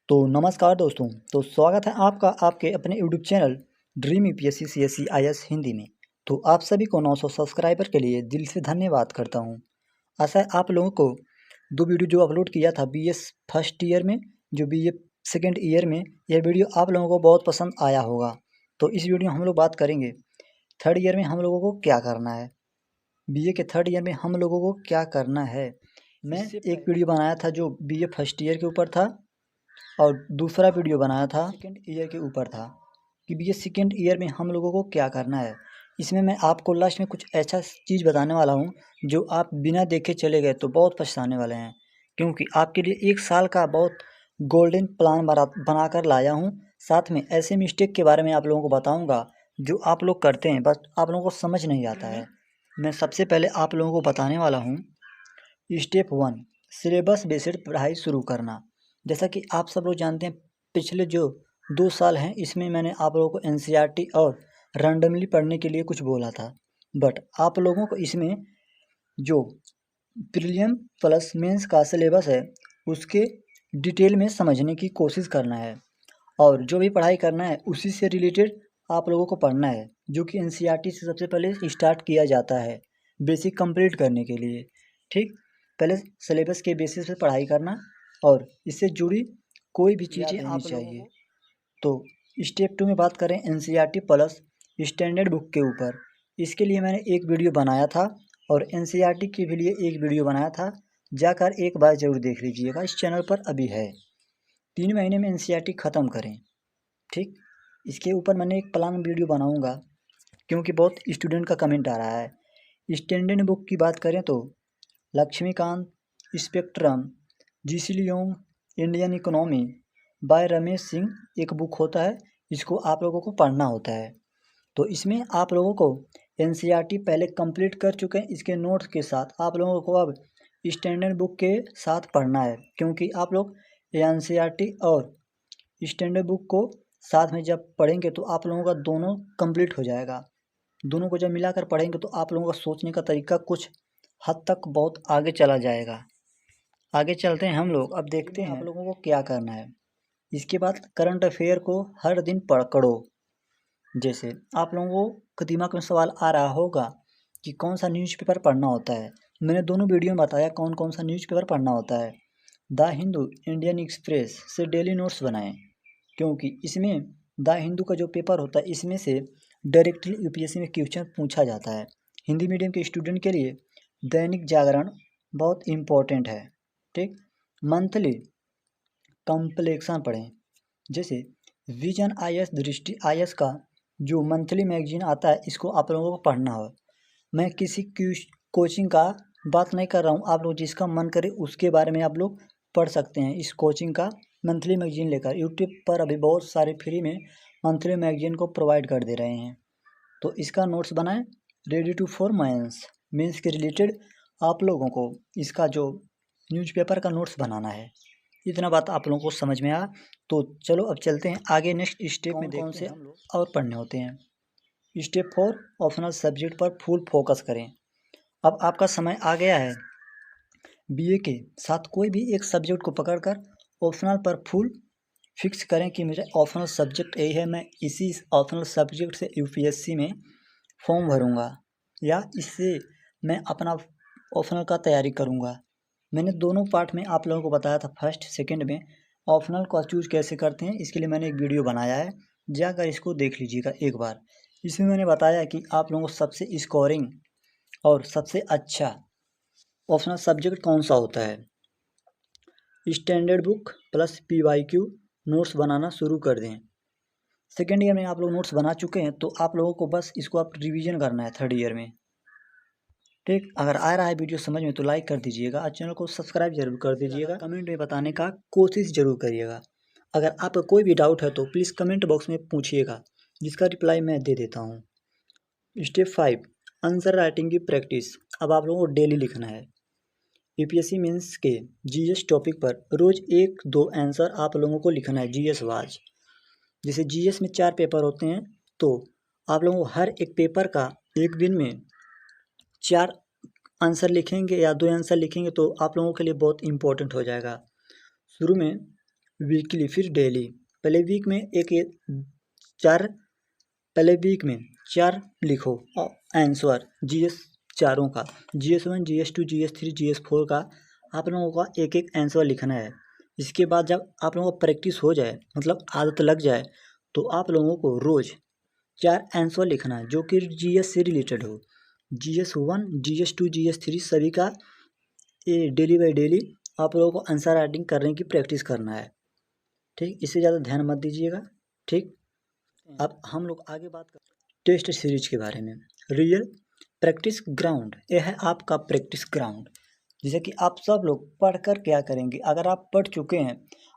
तो नमस्कार दोस्तों। तो स्वागत है आपका आपके अपने YouTube channel dream UPSC CSC IAS Hindi में। तो आप सभी को 900 सब्सक्राइबर के लिए दिल से धन्यवाद करता हूं। आशा है आप लोगों को दो वीडियो जो अपलोड किया था बीएस फर्स्ट ईयर में, जो बीए सेकेंड ईयर में, यह वीडियो आप लोगों को बहुत पसंद आया होगा। तो इस वीडियो में हम लोग बात करेंगे थर्ड ईयर में हम लोगों को क्या करना है। बीए के थर्ड ईयर में हम लोगों को क्या करना है। मैं एक वीडियो बनाया था जो बीए फर्स्ट ईयर के ऊपर था और दूसरा वीडियो बनाया था सेकेंड ईयर के ऊपर था कि बीए सेकेंड ईयर में हम लोगों को क्या करना है। इसमें मैं आपको लास्ट में कुछ ऐसा चीज़ बताने वाला हूँ जो आप बिना देखे चले गए तो बहुत पछताने वाले हैं, क्योंकि आपके लिए 1 साल का बहुत गोल्डन प्लान बना कर लाया हूँ। साथ में ऐसे मिस्टेक के बारे में आप लोगों को बताऊँगा जो आप लोग करते हैं, बस आप लोगों को समझ नहीं आता है। मैं सबसे पहले आप लोगों को बताने वाला हूँ स्टेप 1, सिलेबस बेस्ड पढ़ाई शुरू करना। जैसा कि आप सब लोग जानते हैं, पिछले जो 2 साल हैं इसमें मैंने आप लोगों को एनसीईआरटी और रैंडमली पढ़ने के लिए कुछ बोला था, बट आप लोगों को इसमें जो प्रीलिम प्लस मेंस का सिलेबस है उसके डिटेल में समझने की कोशिश करना है और जो भी पढ़ाई करना है उसी से रिलेटेड आप लोगों को पढ़ना है, जो कि एनसीईआरटी से सबसे पहले स्टार्ट किया जाता है बेसिक कंप्लीट करने के लिए। ठीक, पहले सिलेबस के बेसिस पे पढ़ाई करना और इससे जुड़ी कोई भी चीज़ें आनी चाहिए। तो स्टेप 2 में बात करें एनसीईआरटी प्लस स्टैंडर्ड बुक के ऊपर, इसके लिए मैंने एक वीडियो बनाया था और एनसीईआरटी के भी लिए एक वीडियो बनाया था, जाकर एक बार ज़रूर देख लीजिएगा, इस चैनल पर अभी है। 3 महीने में एनसीईआरटी ख़त्म करें। ठीक, इसके ऊपर मैंने एक प्लान वीडियो बनाऊँगा क्योंकि बहुत स्टूडेंट का कमेंट आ रहा है। स्टैंडर्ड बुक की बात करें तो Laxmikanth, spectrum, G C Leong, Indian economy by Ramesh Singh एक बुक होता है, इसको आप लोगों को पढ़ना होता है। तो इसमें आप लोगों को एनसीईआरटी पहले कंप्लीट कर चुके हैं, इसके नोट्स के साथ आप लोगों को अब स्टैंडर्ड बुक के साथ पढ़ना है, क्योंकि आप लोग एनसीईआरटी और स्टैंडर्ड बुक को साथ में जब पढ़ेंगे तो आप लोगों का दोनों कंप्लीट हो जाएगा। दोनों को जब मिलाकर पढ़ेंगे तो आप लोगों का सोचने का तरीका कुछ हद तक बहुत आगे चला जाएगा। आगे चलते हैं हम लोग, अब देखते हैं आप लोगों को क्या करना है। इसके बाद करंट अफेयर को हर दिन पढ़ो। जैसे आप लोगों को दिमाग में सवाल आ रहा होगा कि कौन सा न्यूज़पेपर पढ़ना होता है। मैंने दोनों वीडियो में बताया कौन कौन सा न्यूज़पेपर पढ़ना होता है। द हिंदू, इंडियन एक्सप्रेस से डेली नोट्स बनाएं, क्योंकि इसमें द हिंदू का जो पेपर होता है इसमें से डायरेक्टली यूपीएससी में क्वेश्चन पूछा जाता है। हिंदी मीडियम के स्टूडेंट के लिए दैनिक जागरण बहुत इम्पोर्टेंट है। ठीक, मंथली कंप्लेक्शन पढ़ें। जैसे विजन आईएएस, दृष्टि आईएएस का जो मंथली मैगजीन आता है इसको आप लोगों को पढ़ना हो। मैं किसी कोचिंग का बात नहीं कर रहा हूँ, आप लोग जिसका मन करे उसके बारे में आप लोग पढ़ सकते हैं। इस कोचिंग का मंथली मैगजीन लेकर यूट्यूब पर अभी बहुत सारे फ्री में मंथली मैगजीन को प्रोवाइड कर दे रहे हैं, तो इसका नोट्स बनाएं। रेडी टू फॉर मेंस के रिलेटेड आप लोगों को इसका जो न्यूज़पेपर का नोट्स बनाना है। इतना बात आप लोगों को समझ में आया, तो चलो अब चलते हैं आगे। नेक्स्ट स्टेप में देखते हैं हम लोग और पढ़ने होते हैं। स्टेप 4, ऑप्शनल सब्जेक्ट पर फुल फोकस करें। अब आपका समय आ गया है बीए के साथ कोई भी एक सब्जेक्ट को पकड़कर ऑप्शनल पर फुल फिक्स करें कि मेरा ऑप्शनल सब्जेक्ट यही है, मैं इसी ऑप्शनल सब्जेक्ट से यूपीएससी में फॉर्म भरूंगा या इससे मैं अपना ऑप्शनल का तैयारी करूंगा। मैंने दोनों पार्ट में आप लोगों को बताया था, फर्स्ट सेकंड में ऑप्शनल को चूज कैसे करते हैं, इसके लिए मैंने एक वीडियो बनाया है, जाकर इसको देख लीजिएगा एक बार। इसमें मैंने बताया कि आप लोगों को सबसे स्कोरिंग और सबसे अच्छा ऑप्शनल सब्जेक्ट कौन सा होता है। Standard book plus PYQ notes बनाना शुरू कर दें। सेकेंड ईयर में आप लोग नोट्स बना चुके हैं तो आप लोगों को बस इसको आप रिवीजन करना है थर्ड ईयर में। ठीक, अगर आ रहा है वीडियो समझ में तो लाइक कर दीजिएगा और चैनल को सब्सक्राइब जरूर कर दीजिएगा। कमेंट में बताने का कोशिश जरूर करिएगा। अगर आपका कोई भी डाउट है तो प्लीज़ कमेंट बॉक्स में पूछिएगा, जिसका रिप्लाई मैं दे देता हूँ। स्टेप 5, आंसर राइटिंग की प्रैक्टिस। अब आप लोगों को डेली लिखना है। यूपीएससी मेंस के जीएस टॉपिक पर रोज़ 1-2 आंसर आप लोगों को लिखना है जीएस वाज। जैसे जीएस में 4 पेपर होते हैं तो आप लोगों को हर एक पेपर का एक दिन में 4 आंसर लिखेंगे या 2 आंसर लिखेंगे तो आप लोगों के लिए बहुत इम्पोर्टेंट हो जाएगा। शुरू में वीकली, फिर डेली। पहले वीक में चार पहले वीक में 4 लिखो आंसर जीएस चारों का, GS1, GS2, GS3, GS4 का आप लोगों का एक एक आंसर लिखना है। इसके बाद जब आप लोगों को प्रैक्टिस हो जाए, मतलब आदत लग जाए, तो आप लोगों को रोज़ 4 आंसर लिखना है जो कि जीएस से रिलेटेड हो। GS1, GS2, GS3 सभी का ये डेली बाई डेली आप लोगों को आंसर राइटिंग करने की प्रैक्टिस करना है। ठीक, इससे ज़्यादा ध्यान मत दीजिएगा। ठीक, अब हम लोग आगे बात कर टेस्ट सीरीज के बारे में। रियल प्रैक्टिस ग्राउंड, यह है आपका प्रैक्टिस ग्राउंड। जैसे कि आप सब लोग पढ़कर क्या करेंगे, अगर आप पढ़ चुके हैं,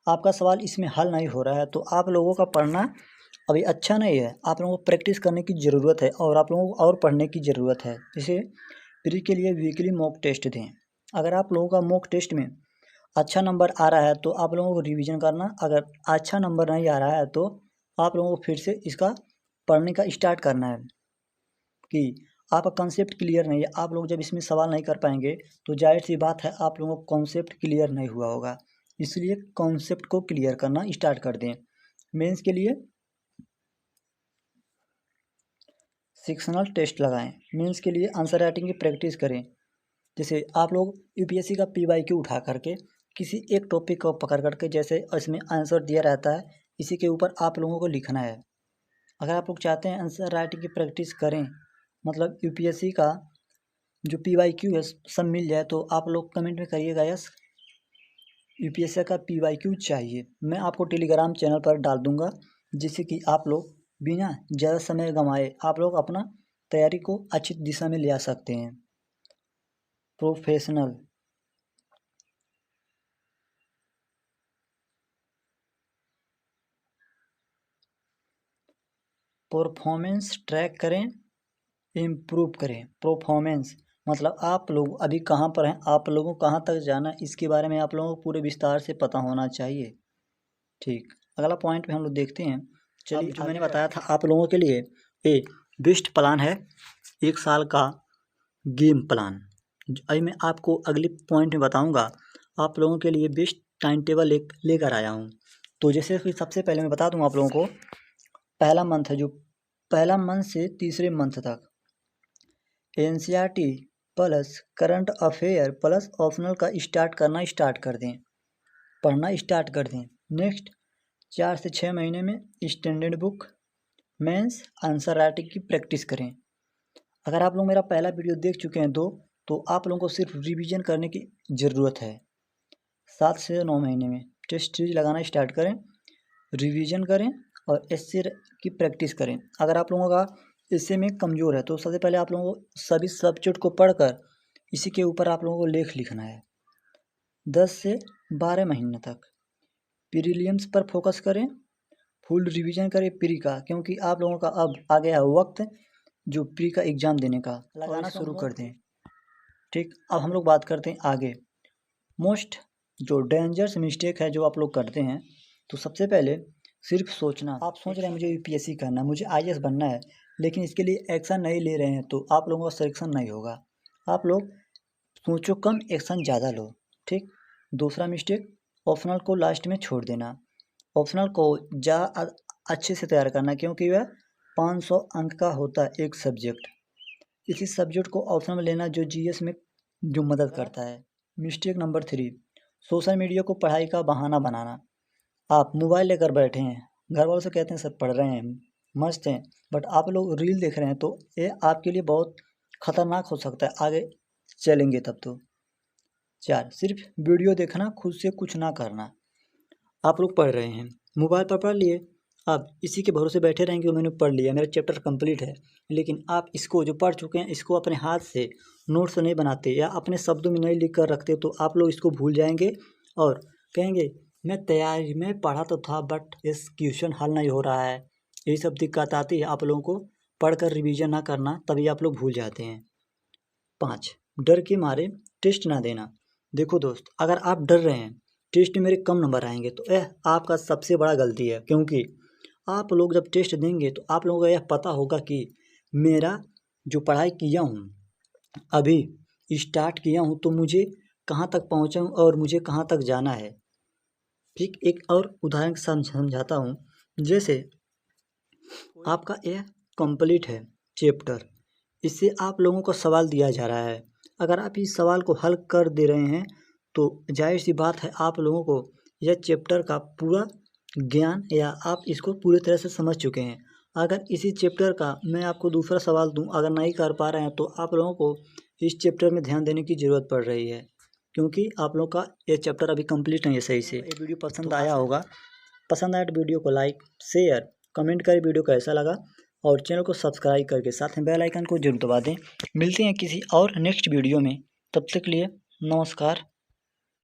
आपका सवाल इसमें हल नहीं हो रहा है, तो आप लोगों का पढ़ना अभी अच्छा नहीं है। आप लोगों को प्रैक्टिस करने की ज़रूरत है और आप लोगों को और पढ़ने की ज़रूरत है। जैसे प्री के लिए वीकली मॉक टेस्ट दें। अगर आप लोगों का मॉक टेस्ट में अच्छा नंबर आ रहा है तो आप लोगों को रिवीजन करना, अगर अच्छा नंबर नहीं आ रहा है तो आप लोगों को फिर से इसका पढ़ने का स्टार्ट करना है कि आपका कॉन्सेप्ट क्लियर नहीं है। आप लोग जब इसमें सवाल नहीं कर पाएंगे तो जाहिर सी बात है आप लोगों को कॉन्सेप्ट क्लियर नहीं हुआ होगा। इसलिए कॉन्सेप्ट को क्लियर करना स्टार्ट कर दें। मेंस के लिए सेक्शनल टेस्ट लगाएं। मेंस के लिए आंसर राइटिंग की प्रैक्टिस करें। जैसे आप लोग यूपीएससी का PYQ उठा करके किसी एक टॉपिक को पकड़ करके, जैसे इसमें आंसर दिया रहता है, इसी के ऊपर आप लोगों को लिखना है। अगर आप लोग चाहते हैं आंसर राइटिंग की प्रैक्टिस करें, मतलब यूपीएससी का जो PYQ है सब मिल जाए, तो आप लोग कमेंट में करिएगा यस यूपीएससी का PYQ चाहिए। मैं आपको टेलीग्राम चैनल पर डाल दूंगा, जिससे कि आप लोग बिना ज़्यादा समय गंवाए आप लोग अपना तैयारी को अच्छी दिशा में ले आ सकते हैं। प्रोफेशनल परफॉर्मेंस ट्रैक करें, इम्प्रूव करें। परफॉर्मेंस मतलब आप लोग अभी कहाँ पर हैं, आप लोगों को कहाँ तक जाना है, इसके बारे में आप लोगों को पूरे विस्तार से पता होना चाहिए। ठीक, अगला पॉइंट पे हम लोग देखते हैं। चलिए, जो मैंने बताया था आप लोगों के लिए ये बेस्ट प्लान है, 1 साल का गेम प्लान। अभी मैं आपको अगली पॉइंट में बताऊंगा। आप लोगों के लिए बेस्ट टाइम टेबल लेकर आया हूँ। तो जैसे कि सबसे पहले मैं बता दूँ आप लोगों को, पहला मंथ है, जो पहला मंथ से तीसरे मंथ तक NCERT plus current affair plus optional का स्टार्ट कर दें, पढ़ना स्टार्ट कर दें। नेक्स्ट 4 से 6 महीने में standard book, mains, answer writing की प्रैक्टिस करें। अगर आप लोग मेरा पहला वीडियो देख चुके हैं तो आप लोगों को सिर्फ रिवीजन करने की ज़रूरत है। 7 से 9 महीने में टेस्ट सीरीज लगाना स्टार्ट करें, रिवीजन करें और एसए की प्रैक्टिस करें। अगर आप लोगों का एसए में कमज़ोर है तो सबसे पहले आप लोगों को सभी सब्जेक्ट को पढ़कर इसी के ऊपर आप लोगों को लेख लिखना है। 10 से 12 महीने तक प्रीलिम्स पर फोकस करें, फुल रिवीजन करें प्री का, क्योंकि आप लोगों का अब आ गया वक्त जो प्री का एग्ज़ाम देने का, लगाना शुरू कर दें। ठीक, अब हम लोग बात करते हैं आगे। मोस्ट जो डेंजरस मिस्टेक है जो आप लोग करते हैं, तो सबसे पहले सिर्फ सोचना। आप सोच रहे हैं मुझे यूपीएससी करना है, मुझे आईएएस बनना है, लेकिन इसके लिए एक्शन नहीं ले रहे हैं, तो आप लोगों का सिलेक्शन नहीं होगा। आप लोग सोचो कम, एक्शन ज़्यादा लो। ठीक, दूसरा मिस्टेक, ऑप्शनल को लास्ट में छोड़ देना। ऑप्शनल को अच्छे से तैयार करना, क्योंकि वह 500 अंक का होता है एक सब्जेक्ट। इसी सब्जेक्ट को ऑप्शनल में लेना जो जीएस में जो मदद करता है। मिस्टेक नंबर 3, सोशल मीडिया को पढ़ाई का बहाना बनाना। आप मोबाइल लेकर बैठे हैं, घर वालों से कहते हैं सर पढ़ रहे हैं, मस्त हैं, बट आप लोग रील देख रहे हैं, तो ये आपके लिए बहुत ख़तरनाक हो सकता है आगे चलेंगे तब तो। 4, सिर्फ वीडियो देखना, खुद से कुछ ना करना। आप लोग पढ़ रहे हैं, मोबाइल पर पढ़ लिए, आप इसी के भरोसे बैठे रहेंगे मैंने पढ़ लिया, मेरा चैप्टर कंप्लीट है, लेकिन आप इसको जो पढ़ चुके हैं इसको अपने हाथ से नोट्स नहीं बनाते या अपने शब्दों में नहीं लिख कर रखते, तो आप लोग इसको भूल जाएंगे और कहेंगे मैं तैयारी में पढ़ा तो था बट इस क्वेश्चन हल नहीं हो रहा है। यही सब दिक्कत आती है आप लोगों को पढ़कर रिवीजन ना करना, तभी आप लोग भूल जाते हैं। 5, डर के मारे टेस्ट ना देना। देखो दोस्त, अगर आप डर रहे हैं टेस्ट में मेरे कम नंबर आएंगे, तो यह आपका सबसे बड़ा गलती है, क्योंकि आप लोग जब टेस्ट देंगे तो आप लोगों को यह पता होगा कि मेरा जो पढ़ाई किया हूँ अभी स्टार्ट किया हूँ, तो मुझे कहाँ तक पहुँचा हूँ और मुझे कहाँ तक जाना है। ठीक एक और उदाहरण के साथ समझाता हूँ। जैसे आपका यह कंप्लीट है चैप्टर, इससे आप लोगों को सवाल दिया जा रहा है। अगर आप इस सवाल को हल कर दे रहे हैं तो जाहिर सी बात है आप लोगों को यह चैप्टर का पूरा ज्ञान या आप इसको पूरी तरह से समझ चुके हैं। अगर इसी चैप्टर का मैं आपको दूसरा सवाल दूं, अगर नहीं कर पा रहे हैं तो आप लोगों को इस चैप्टर में ध्यान देने की ज़रूरत पड़ रही है, क्योंकि आप लोग का ये चैप्टर अभी कंप्लीट नहीं है सही से। ये वीडियो पसंद आया होगा, पसंद आया तो वीडियो को लाइक शेयर कमेंट करें वीडियो कैसा लगा, और चैनल को सब्सक्राइब करके साथ में बेल आइकन को जरूर दबा दें। मिलते हैं किसी और नेक्स्ट वीडियो में, तब तक के लिए नमस्कार।